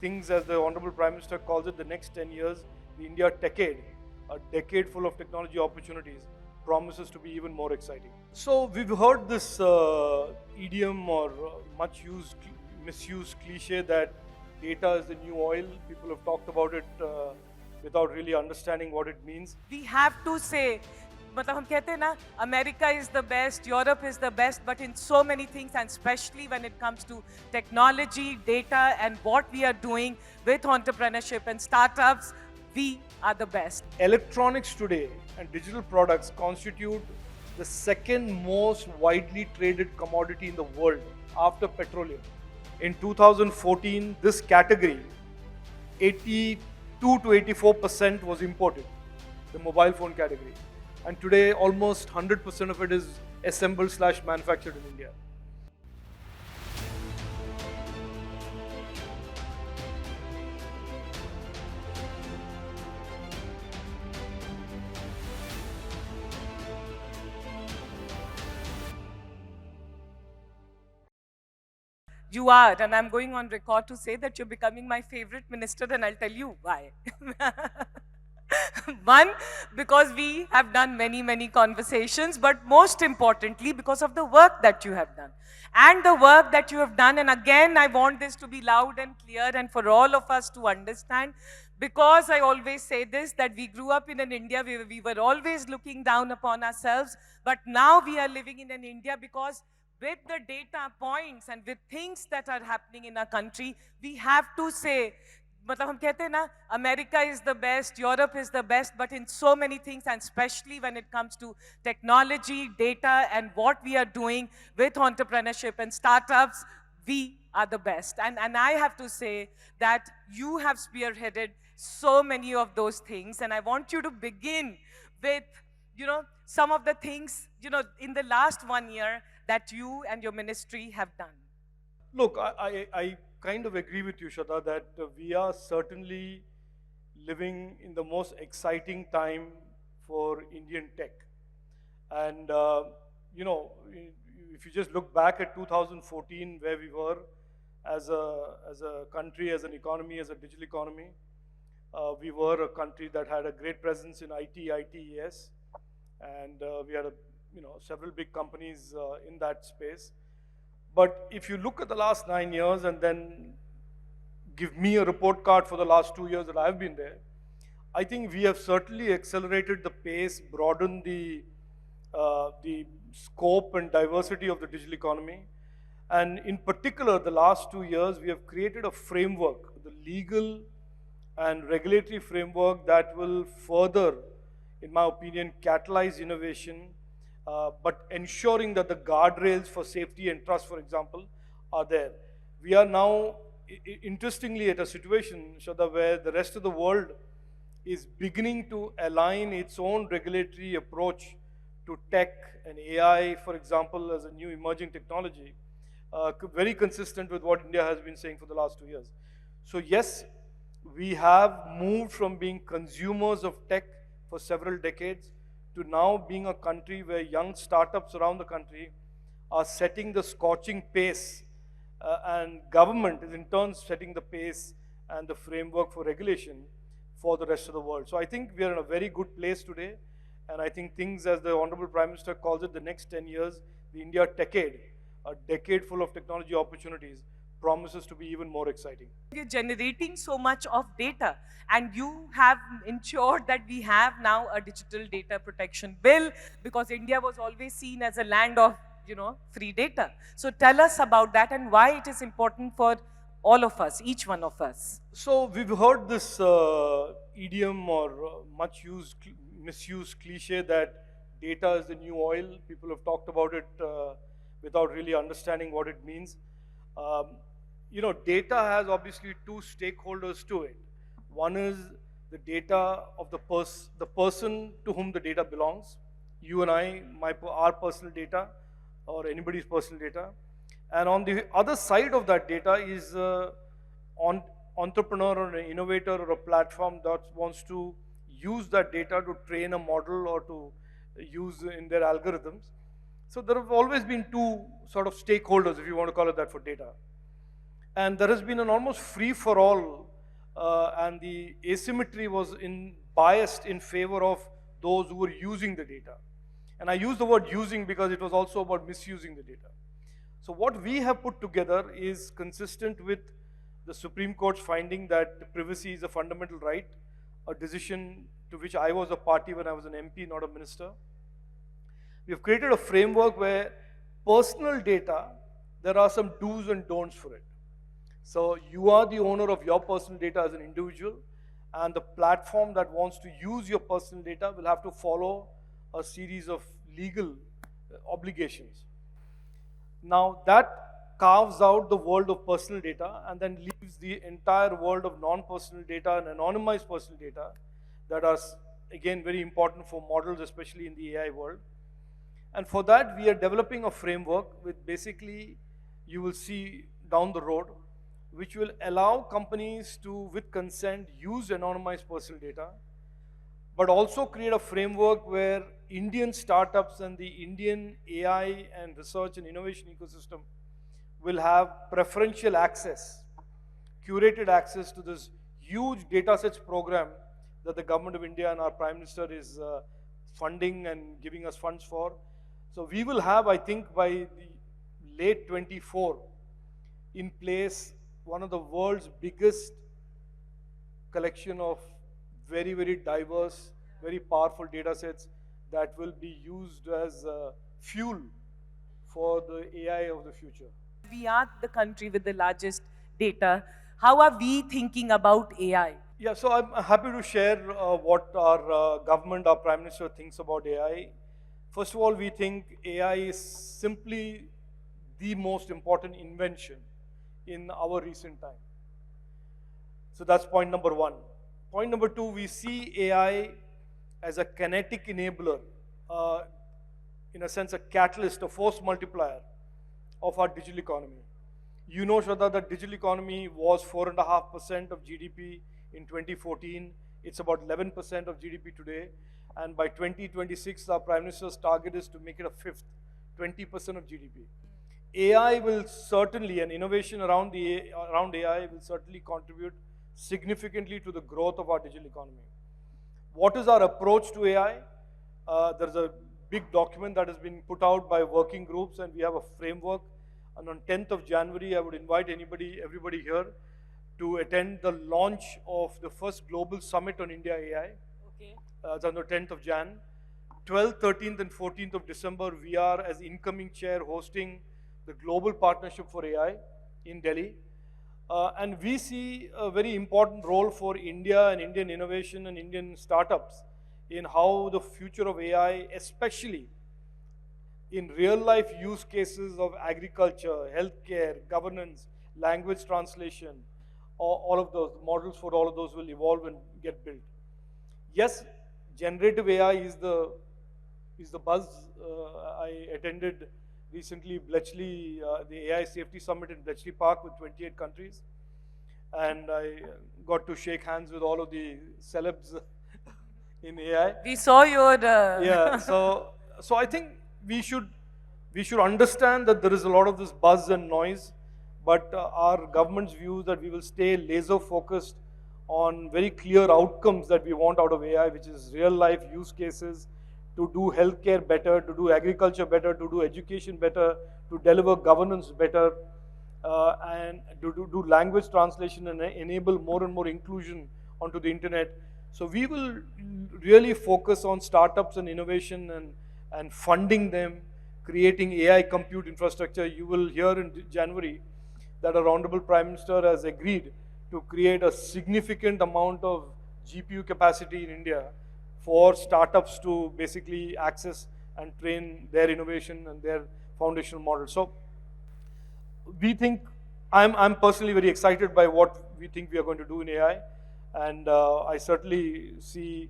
things, as the Honorable Prime Minister calls it, the next 10 years, the India decade, a decade full of technology opportunities, promises to be even more exciting. So we've heard this idiom or much used, misused cliche that data is the new oil. People have talked about it without really understanding what it means. We have to say, मतलब हम कहते हैं ना, America is the best, Europe is the best, but in so many things, and especially when it comes to technology, data, and what we are doing with entrepreneurship and startups, we are the best. Electronics today and digital products constitute the second most widely traded commodity in the world after petroleum. In 2014, this category, 82 to 84% was imported, the mobile phone category. And today, almost 100% of it is assembled / manufactured in India. You are, and I'm going on record to say that you're becoming my favorite minister, and I'll tell you why. One, because we have done many conversations, but most importantly, because of the work that you have done. And the work that you have done, and again, I want this to be loud and clear and for all of us to understand, because I always say this, that we grew up in an India where we were always looking down upon ourselves, but now we are living in an India because with the data points and with things that are happening in our country, we have to say, मतलब हम कहते हैं ना, America is the best, Europe is the best, but in so many things, and especially when it comes to technology, data, and what we are doing with entrepreneurship and startups, we are the best. And I have to say that you have spearheaded so many of those things, and I want you to begin with, some of the things, in the last 1 year that you and your ministry have done. Look, I kind of agree with you, Shradha, that we are certainly living in the most exciting time for Indian tech. And, if you just look back at 2014, where we were as a country, as an economy, as a digital economy, we were a country that had a great presence in IT, ITES, and we had several big companies in that space. But if you look at the last 9 years and then give me a report card for the last 2 years that I've been there, I think we have certainly accelerated the pace, broadened the scope and diversity of the digital economy. And in particular, the last 2 years, we have created a framework, the legal and regulatory framework that will further, in my opinion, catalyze innovation, but ensuring that the guardrails for safety and trust, for example, are there. We are now, interestingly, at a situation, Shradha, where the rest of the world is beginning to align its own regulatory approach to tech and AI, for example, as a new emerging technology, very consistent with what India has been saying for the last 2 years. So yes, we have moved from being consumers of tech for several decades to now being a country where young startups around the country are setting the scorching pace, and government is in turn setting the pace and the framework for regulation for the rest of the world. So I think we are in a very good place today, and I think things, as the Honorable Prime Minister calls it, the next 10 years, the India decade, a decade full of technology opportunities, promises to be even more exciting. You're generating so much of data, and you have ensured that we have now a digital data protection bill, because India was always seen as a land of, free data. So tell us about that and why it is important for all of us, each one of us. So we've heard this idiom or much used, misused cliche that data is the new oil. People have talked about it without really understanding what it means. Data has obviously two stakeholders to it. One is the data of the person to whom the data belongs. You and I, our personal data, or anybody's personal data. And on the other side of that data is entrepreneur or an innovator or a platform that wants to use that data to train a model or to use in their algorithms. So there have always been two sort of stakeholders, if you want to call it that, for data. And there has been an almost free for all, and the asymmetry was biased in favor of those who were using the data. And I use the word using because it was also about misusing the data. So what we have put together is consistent with the Supreme Court's finding that privacy is a fundamental right, a decision to which I was a party when I was an MP, not a minister. We have created a framework where personal data, there are some do's and don'ts for it. So you are the owner of your personal data as an individual, and the platform that wants to use your personal data will have to follow a series of legal obligations. Now that carves out the world of personal data and then leaves the entire world of non-personal data and anonymized personal data that are, again, very important for models, especially in the AI world. And for that, we are developing a framework with basically, you will see down the road, which will allow companies to, with consent, use anonymized personal data, but also create a framework where Indian startups and the Indian AI and research and innovation ecosystem will have preferential access, curated access to this huge datasets program that the government of India and our Prime Minister is funding and giving us funds for. So we will have, I think, by the late 24, in place one of the world's biggest collection of very, very diverse, very powerful data sets that will be used as fuel for the AI of the future. We are the country with the largest data. How are we thinking about AI? Yeah, so I'm happy to share what our government, our Prime Minister thinks about AI. First of all, we think AI is simply the most important invention in our recent time. So that's point number one. Point number two, we see AI as a kinetic enabler, in a sense, a catalyst, a force multiplier of our digital economy. You know, Shradha, that digital economy was 4.5% of GDP in 2014. It's about 11% of GDP today. And by 2026, our Prime Minister's target is to make it a fifth, 20% of GDP. AI will certainly, and innovation around AI will certainly contribute significantly to the growth of our digital economy. What is our approach to AI? There's a big document that has been put out by working groups, and we have a framework. And on 10th of January, I would invite everybody here to attend the launch of the first global summit on India AI. Okay. It's on the 10th of Jan. 12th, 13th, and 14th of December, we are, as incoming chair, hosting the Global Partnership for AI in Delhi. And we see a very important role for India and Indian innovation and Indian startups in how the future of AI, especially in real-life use cases of agriculture, healthcare, governance, language translation, all of those models for all of those will evolve and get built. Yes, generative AI is the buzz. I attended recently Bletchley, the AI Safety Summit in Bletchley Park with 28 countries, and I got to shake hands with all of the celebs in AI. We saw your... Yeah, so I think we should understand that there is a lot of this buzz and noise, but our government's view is that we will stay laser focused on very clear outcomes that we want out of AI, which is real life use cases, to do healthcare better, to do agriculture better, to do education better, to deliver governance better, and to do language translation and enable more and more inclusion onto the internet. So we will really focus on startups and innovation and funding them, creating AI compute infrastructure. You will hear in January that our Honorable Prime Minister has agreed to create a significant amount of GPU capacity in India for startups to basically access and train their innovation and their foundational models. So we think, I'm personally very excited by what we think we are going to do in AI. And I certainly see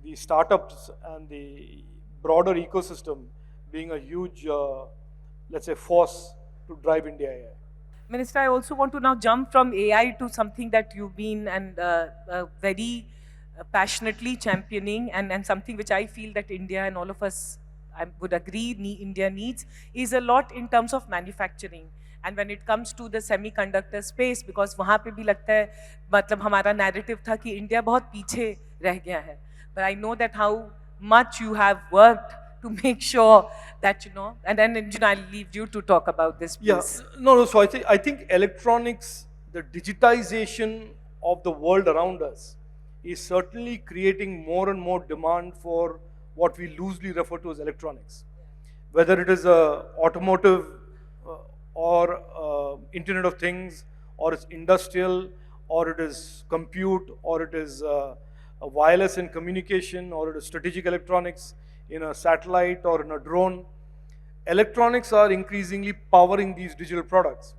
the startups and the broader ecosystem being a huge, let's say, force to drive India AI. Minister, I also want to now jump from AI to something that you've been very passionately championing, and something which I feel that India and all of us, I would agree, India needs, is a lot in terms of manufacturing. And when it comes to the semiconductor space, because वहाँ पे भी लगता है, मतलब हमारा narrative था कि India बहुत पीछे रह गया है. But I know that how much you have worked to make sure that, and then, I'll leave you to talk about this, please. Yeah, no, so I think electronics, the digitization of the world around us is certainly creating more and more demand for what we loosely refer to as electronics. Whether it is automotive or Internet of Things, or it's industrial, or it is compute, or it is wireless and communication, or it is strategic electronics in a satellite or in a drone. Electronics are increasingly powering these digital products.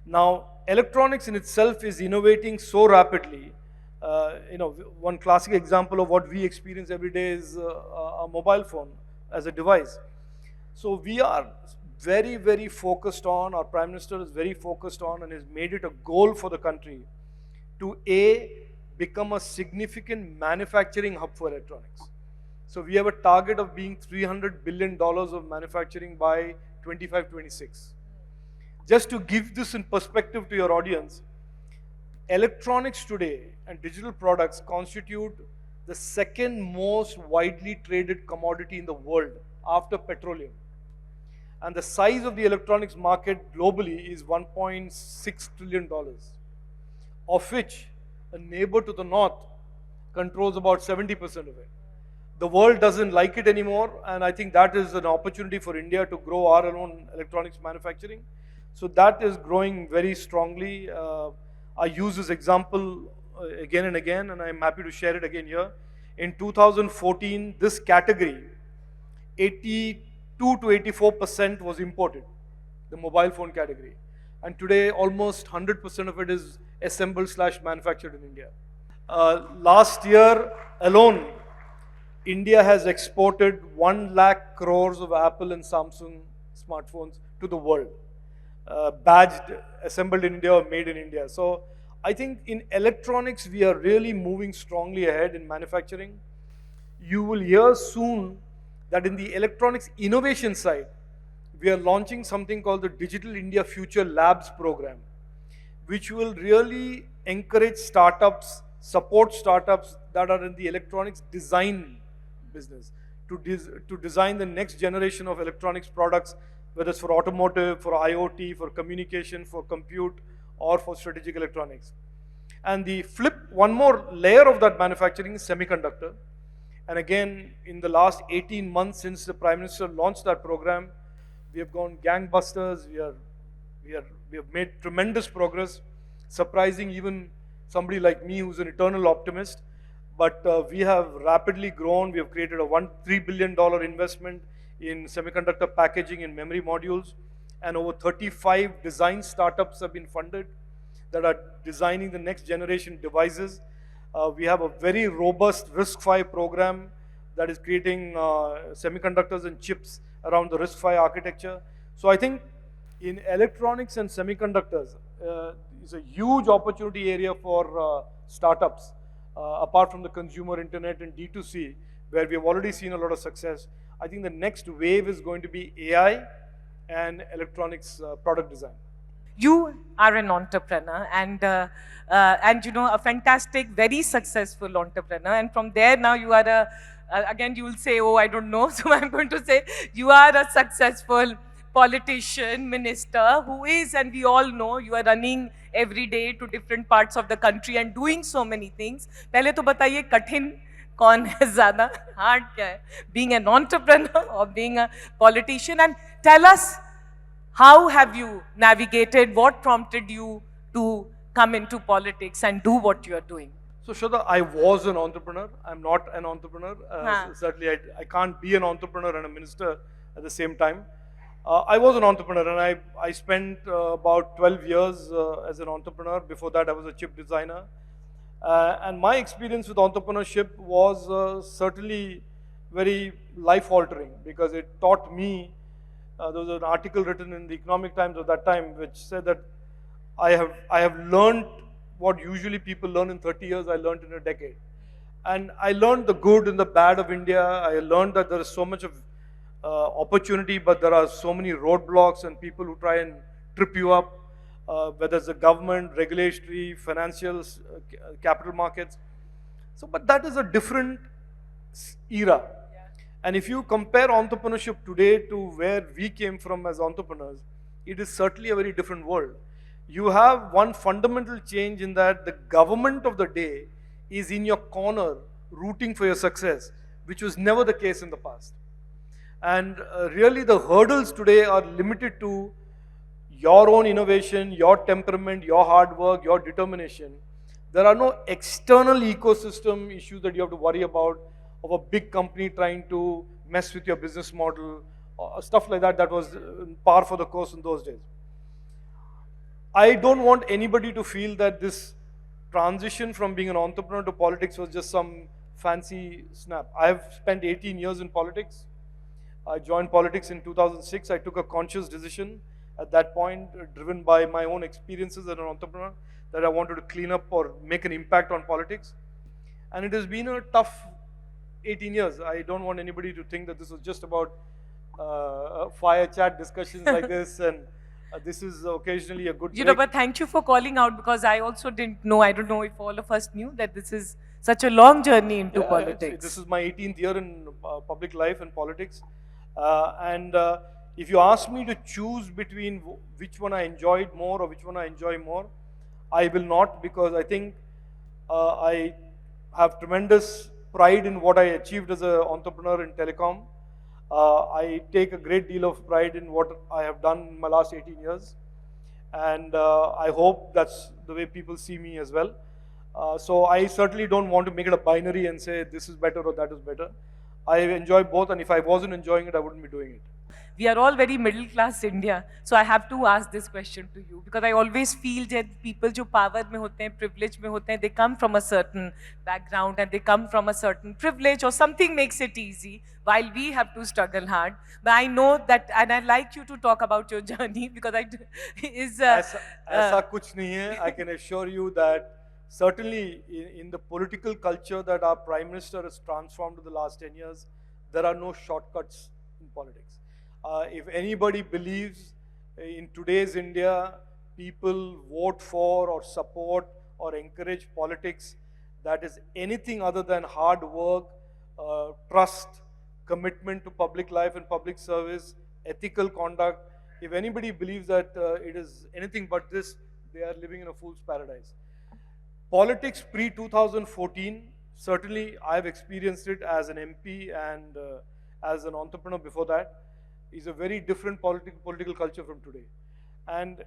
Now, electronics in itself is innovating so rapidly. One classic example of what we experience every day is a mobile phone as a device. So we are very, very focused on, our Prime Minister is very focused on and has made it a goal for the country to become a significant manufacturing hub for electronics. So we have a target of being $300 billion of manufacturing by 25-26. Just to give this in perspective to your audience, electronics today and digital products constitute the second most widely traded commodity in the world after petroleum. And the size of the electronics market globally is $1.6 trillion, of which a neighbor to the north controls about 70% of it. The world doesn't like it anymore, and I think that is an opportunity for India to grow our own electronics manufacturing. So that is growing very strongly. I use this example again and again, and I'm happy to share it again here. In 2014, this category, 82 to 84% was imported, the mobile phone category. And today, almost 100% of it is assembled/manufactured in India. Last year alone, India has exported 1 lakh crores of Apple and Samsung smartphones to the world, badged, assembled in India or made in India. So I think in electronics, we are really moving strongly ahead in manufacturing. You will hear soon that in the electronics innovation side, we are launching something called the Digital India Future Labs program, which will really encourage startups, support startups that are in the electronics design business to design the next generation of electronics products, whether it's for automotive, for IoT, for communication, for compute, or for strategic electronics. And the one more layer of that manufacturing is semiconductor. And again, in the last 18 months since the Prime Minister launched that program, we have gone gangbusters. We have made tremendous progress, surprising even somebody like me who's an eternal optimist. But we have rapidly grown. We have created a $3 billion investment in semiconductor packaging and memory modules. And over 35 design startups have been funded that are designing the next generation devices. We have a very robust RISC-V program that is creating semiconductors and chips around the RISC-V architecture. So I think in electronics and semiconductors, is a huge opportunity area for startups, apart from the consumer internet and D2C, where we have already seen a lot of success. I think the next wave is going to be AI and electronics product design. You are an entrepreneur and a fantastic, very successful entrepreneur. And from there now you are again you will say, oh, I don't know. So I'm going to say you are a successful politician, minister who is, and we all know, you are running every day to different parts of the country and doing so many things. पहले तो बताइए कठिन कौन है ज़्यादा, hard क्या है? Being an entrepreneur or being a politician? And tell us, how have you navigated? What prompted you to come into politics and do what you are doing? So Shradha, I was an entrepreneur. I'm not an entrepreneur. Certainly, I can't be an entrepreneur and a minister at the same time. I was an entrepreneur, and I spent about 12 years as an entrepreneur. Before that, I was a chip designer. And my experience with entrepreneurship was certainly very life-altering, because it taught me, there was an article written in the Economic Times of that time which said that I have learned what usually people learn in 30 years, I learned in a decade. And I learned the good and the bad of India. I learned that there is so much of opportunity, but there are so many roadblocks and people who try and trip you up, whether it's the government, regulatory, financial, capital markets. So, but that is a different era. And if you compare entrepreneurship today to where we came from as entrepreneurs, it is certainly a very different world. You have one fundamental change in that the government of the day is in your corner rooting for your success, which was never the case in the past. And really the hurdles today are limited to your own innovation, your temperament, your hard work, your determination. There are no external ecosystem issues that you have to worry about of a big company trying to mess with your business model, or stuff like that. That was par for the course in those days. I don't want anybody to feel that this transition from being an entrepreneur to politics was just some fancy snap. I have spent 18 years in politics. I joined politics in 2006. I took a conscious decision at that point, driven by my own experiences as an entrepreneur, that I wanted to clean up or make an impact on politics. And it has been a tough 18 years. I don't want anybody to think that this was just about fire chat discussions like this, and this is occasionally a good break. But thank you for calling out, because I also didn't know, I don't know if all of us knew that this is such a long journey into politics. This is my 18th year in public life and politics. And if you ask me to choose between which one I enjoyed more or which one I enjoy more, I will not, because I think I have tremendous pride in what I achieved as an entrepreneur in telecom. I take a great deal of pride in what I have done in my last 18 years. And I hope that's the way people see me as well. So I certainly don't want to make it a binary and say this is better or that is better. I enjoy both, and if I wasn't enjoying it, I wouldn't be doing it. We are all very middle class India, so I have to ask this question to you, because I always feel that people जो power में होते हैं, privilege में होते हैं, they come from a certain background and they come from a certain privilege or something makes it easy, while we have to struggle hard. But I know that, and I'd like you to talk about your journey, because ऐसा कुछ नहीं है. I can assure you that certainly in the political culture that our Prime Minister has transformed in the last 10 years, there are no shortcuts in politics. If anybody believes in today's India, people vote for or support or encourage politics that is anything other than hard work, trust, commitment to public life and public service, ethical conduct. If anybody believes that it is anything but this, they are living in a fool's paradise. Politics pre-2014, certainly I've experienced it as an MP and as an entrepreneur before that, is a very different political culture from today. And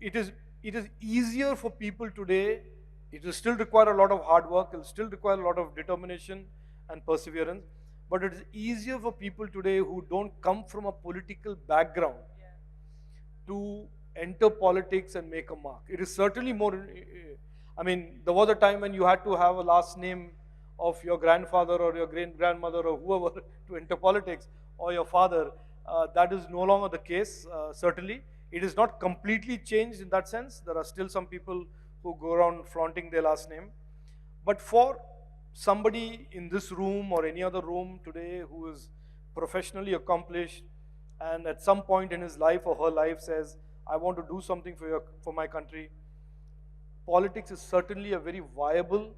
it is easier for people today. It will still require a lot of hard work, it will still require a lot of determination and perseverance, but it is easier for people today who don't come from a political background to enter politics and make a mark. It is certainly more, I mean, there was a time when you had to have a last name of your grandfather or your great-grandmother or whoever to enter politics, or your father. That is no longer the case, certainly. It is not completely changed in that sense. There are still some people who go around flaunting their last name. But for somebody in this room or any other room today who is professionally accomplished and at some point in his life or her life says, I want to do something for my country, politics is certainly a very viable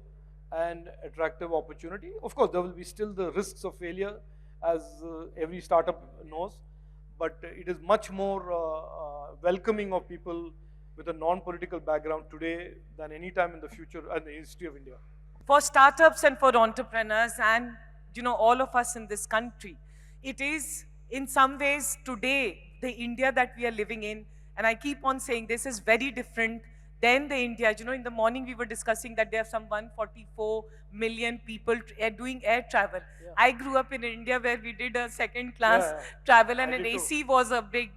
and attractive opportunity. Of course, there will be still the risks of failure, as every startup knows, but it is much more welcoming of people with a non-political background today than any time in the future in the history of India. For startups and for entrepreneurs and all of us in this country, it is in some ways today the India that we are living in, and I keep on saying this is very different than the India. In the morning we were discussing that there are some 144 million people doing air travel. Yeah. I grew up in India where we did a second class travel, and an AC was a big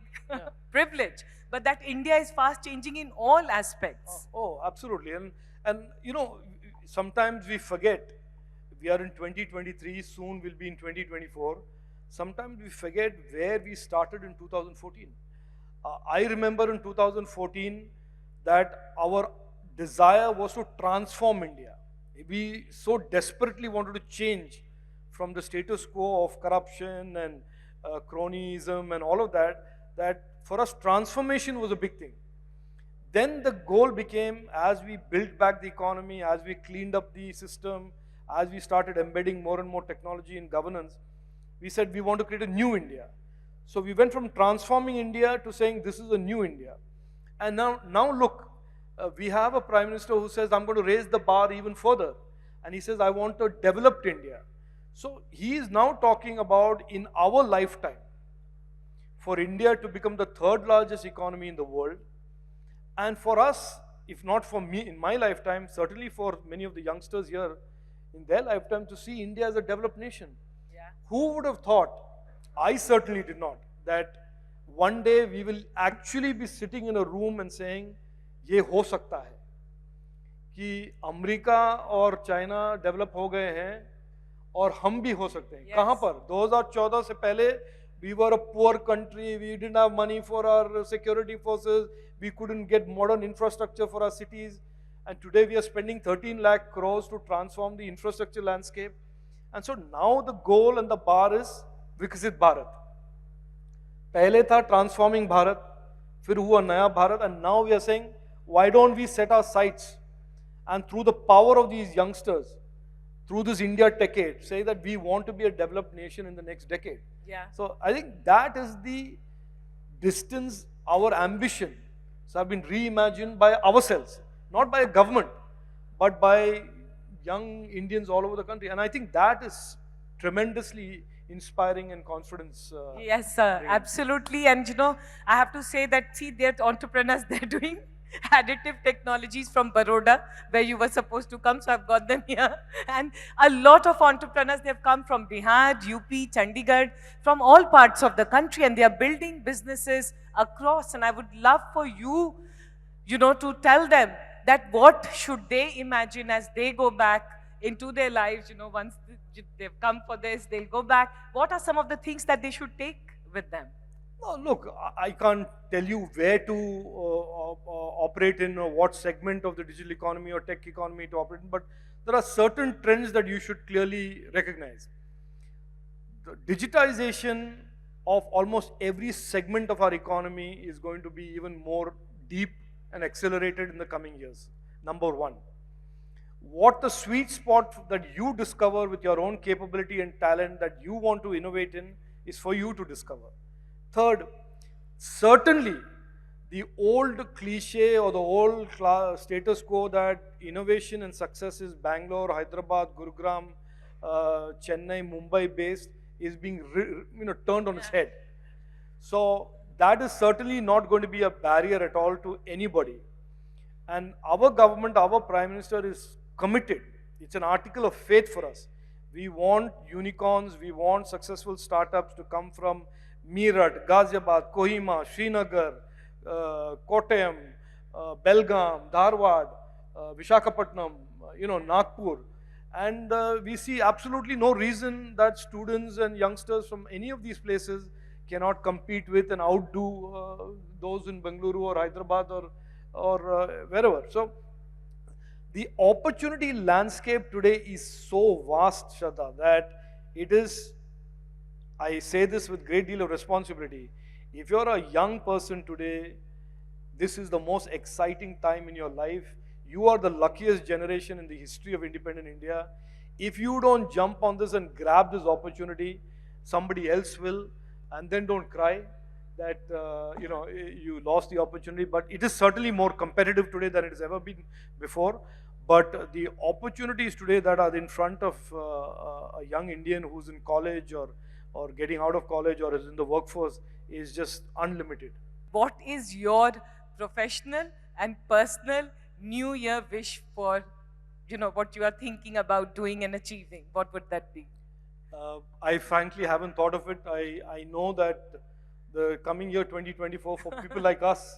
privilege. But that India is fast changing in all aspects. Oh, absolutely. And sometimes we forget, we are in 2023, soon we'll be in 2024. Sometimes we forget where we started in 2014. I remember in 2014, that our desire was to transform India. We so desperately wanted to change from the status quo of corruption and cronyism and all of that, that for us, transformation was a big thing. Then the goal became, as we built back the economy, as we cleaned up the system, as we started embedding more and more technology in governance, we said we want to create a new India. So we went from transforming India to saying this is a new India. And now look, we have a Prime Minister who says, I'm going to raise the bar even further. And he says, I want a developed India. So he is now talking about, in our lifetime, for India to become the third largest economy in the world. And for us, if not for me in my lifetime, certainly for many of the youngsters here in their lifetime, to see India as a developed nation. Yeah. Who would have thought, I certainly did not, that one day we will actually be sitting in a room and saying, ये हो सकता है कि America और China develop हो गए हैं और हम भी हो सकते हैं. कहाँ पर? 2014 से पहले we were a poor country, we didn't have money for our security forces, we couldn't get modern infrastructure for our cities, and today we are spending 13 lakh crores to transform the infrastructure landscape. And so now the goal and the bar is Viksit Bharat. पहले था transforming Bharat, फिर हुआ नया Bharat, and now we are saying, why don't we set our sights and through the power of these youngsters, through this India decade, say that we want to be a developed nation in the next decade. Yeah. So I think that is the distance, our ambition. So have been reimagined by ourselves, not by a government, but by young Indians all over the country. And I think that is tremendously inspiring and confidence. Yes, sir, absolutely. And you know, I have to say that, see, they're entrepreneurs, they're doing additive technologies from Baroda, where you were supposed to come, so I've got them here. And a lot of entrepreneurs, they've come from Bihar, UP, Chandigarh, from all parts of the country, and they are building businesses across. And I would love for you, you know, to tell them that what should they imagine as they go back into their lives, you know, once they've come for this, they'll go back. What are some of the things that they should take with them? No, look, I can't tell you where to operate in, or what segment of the digital economy or tech economy to operate in, but there are certain trends that you should clearly recognize. The digitization of almost every segment of our economy is going to be even more deep and accelerated in the coming years. Number one. What the sweet spot that you discover with your own capability and talent that you want to innovate in is for you to discover. Third, certainly the old cliche or the old status quo that innovation and success is Bangalore, Hyderabad, Gurugram, Chennai, Mumbai based is being turned on its head. So that is certainly not going to be a barrier at all to anybody. And our government, our Prime Minister is committed. It's an article of faith for us. We want unicorns, we want successful startups to come from Meerut, Ghaziabad, Kohima, Srinagar, Kottayam, Belgaum, Dharwad, Vishakhapatnam, Nagpur. And we see absolutely no reason that students and youngsters from any of these places cannot compete with and outdo those in Bengaluru or Hyderabad or wherever. So the opportunity landscape today is so vast, Shradha, that it is, I say this with great deal of responsibility. If you're a young person today, this is the most exciting time in your life. You are the luckiest generation in the history of independent India. If you don't jump on this and grab this opportunity, somebody else will, and then don't cry that you lost the opportunity. But it is certainly more competitive today than it has ever been before. But the opportunities today that are in front of a young Indian who's in college or getting out of college or is in the workforce is just unlimited. What is your professional and personal New Year wish for, what you are thinking about doing and achieving? What would that be? I frankly haven't thought of it. I know that the coming year 2024 for people like us,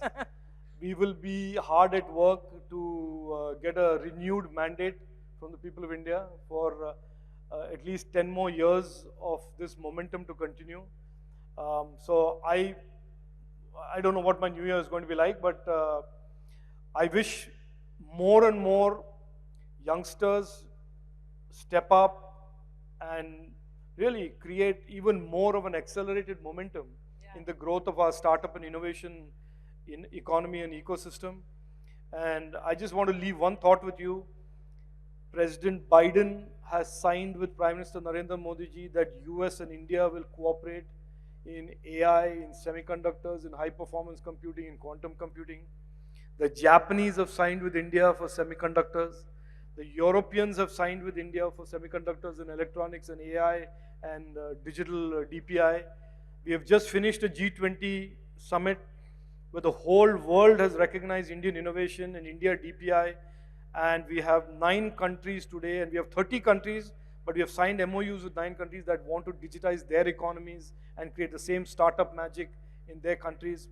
we will be hard at work to get a renewed mandate from the people of India for at least 10 more years of this momentum to continue. So I don't know what my New Year is going to be like, but I wish more and more youngsters step up and really create even more of an accelerated momentum in the growth of our startup and innovation in economy and ecosystem. And I just want to leave one thought with you. President Biden has signed with Prime Minister Narendra Modi ji that US and India will cooperate in AI, in semiconductors, in high performance computing, in quantum computing. The Japanese have signed with India for semiconductors. The Europeans have signed with India for semiconductors and electronics and AI and digital DPI. We have just finished a G20 summit where the whole world has recognized Indian innovation and India DPI. And we have 9 countries today, and we have 30 countries, but we have signed MOUs with 9 countries that want to digitize their economies and create the same startup magic in their countries.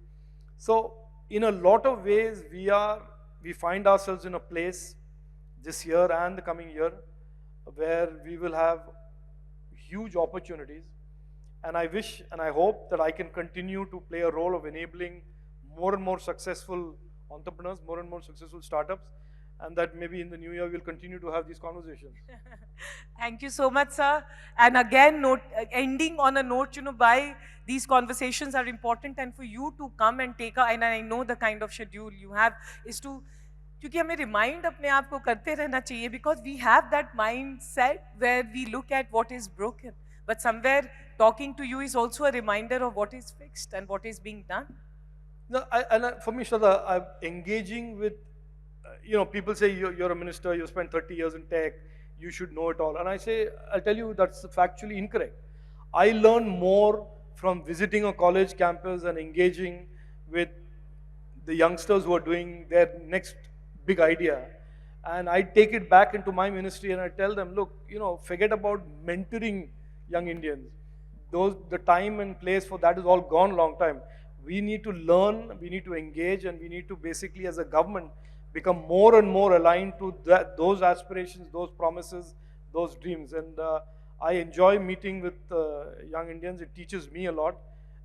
So in a lot of ways, we find ourselves in a place this year and the coming year where we will have huge opportunities. And I wish and I hope that I can continue to play a role of enabling more and more successful entrepreneurs, more and more successful startups, and that maybe in the new year we'll continue to have these conversations. Thank you so much, sir. And again, ending on a note, why these conversations are important, and for you to come and take and I know the kind of schedule you have is to, क्योंकि हमें remind अपने आप को करते रहना चाहिए, because we have that mindset where we look at what is broken, but somewhere talking to you is also a reminder of what is fixed and what is being done. No, for me, Shradha, I'm engaging with, people say you're a minister, you spent 30 years in tech, you should know it all. And I say, I'll tell you that's factually incorrect. I learn more from visiting a college campus and engaging with the youngsters who are doing their next big idea. And I take it back into my ministry and I tell them, look, forget about mentoring young Indians. The time and place for that is all gone a long time. We need to learn, we need to engage, and we need to basically, as a government, become more and more aligned to those aspirations, those promises, those dreams. And I enjoy meeting with young Indians. It teaches me a lot,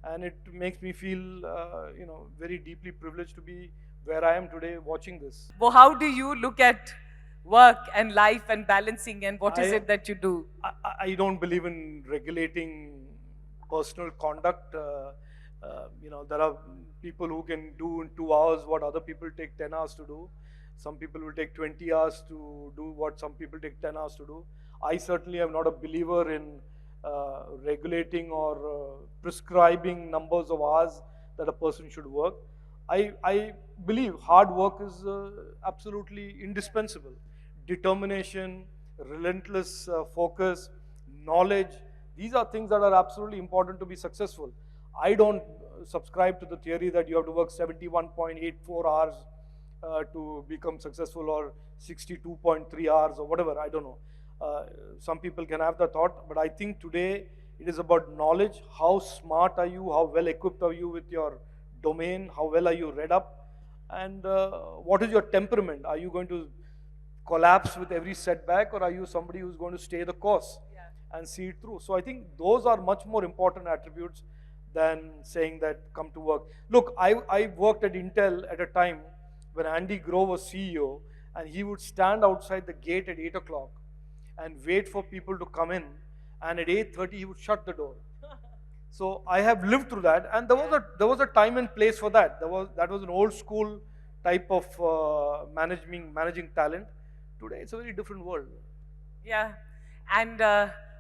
and it makes me feel, very deeply privileged to be where I am today watching this. Well, how do you look at work and life and balancing, and what is it that you do? I don't believe in regulating personal conduct. There are people who can do in 2 hours what other people take 10 hours to do. Some people will take 20 hours to do what some people take 10 hours to do. I certainly am not a believer in regulating or prescribing numbers of hours that a person should work. I believe hard work is absolutely indispensable. Determination, relentless focus, knowledge, these are things that are absolutely important to be successful. I don't subscribe to the theory that you have to work 71.84 hours to become successful, or 62.3 hours, or whatever, I don't know. Some people can have the thought, but I think today it is about knowledge. How smart are you? How well equipped are you with your domain? How well are you read up? And what is your temperament? Are you going to collapse with every setback, or are you somebody who's going to stay the course and see it through? So I think those are much more important attributes than saying that come to work. Look, I worked at Intel at a time when Andy Grove was CEO, and he would stand outside the gate at 8 o'clock and wait for people to come in, and at 8:30 he would shut the door. So I have lived through that, and there was a time and place for that. That was an old school type of managing talent. Today it's a very different world. Yeah, and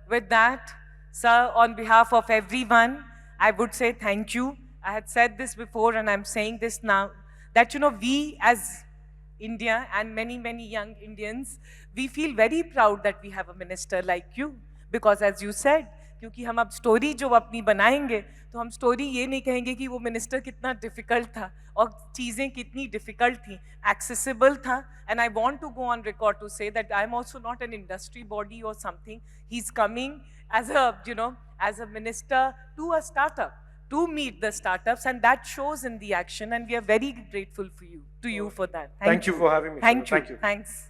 with that, sir, on behalf of everyone, I would say thank you. I had said this before and I'm saying this now, that we as India and many, many young Indians, we feel very proud that we have a minister like you. Because as you said, क्योंकि हम अब story जो अपनी बनाएंगे, तो हम story ये नहीं कहेंगे कि वो मिनिस्टर कितना डिफिकल्ट था और चीज़ें कितनी डिफिकल्ट थी, एक्सेसिबल था. And I want to go on record to say that I'm also not an industry body or something. He's coming as a minister to a startup, to meet the startups, and that shows in the action, and we are very grateful to you for that. Thank you for having me. Thank you. Thank you. Thanks.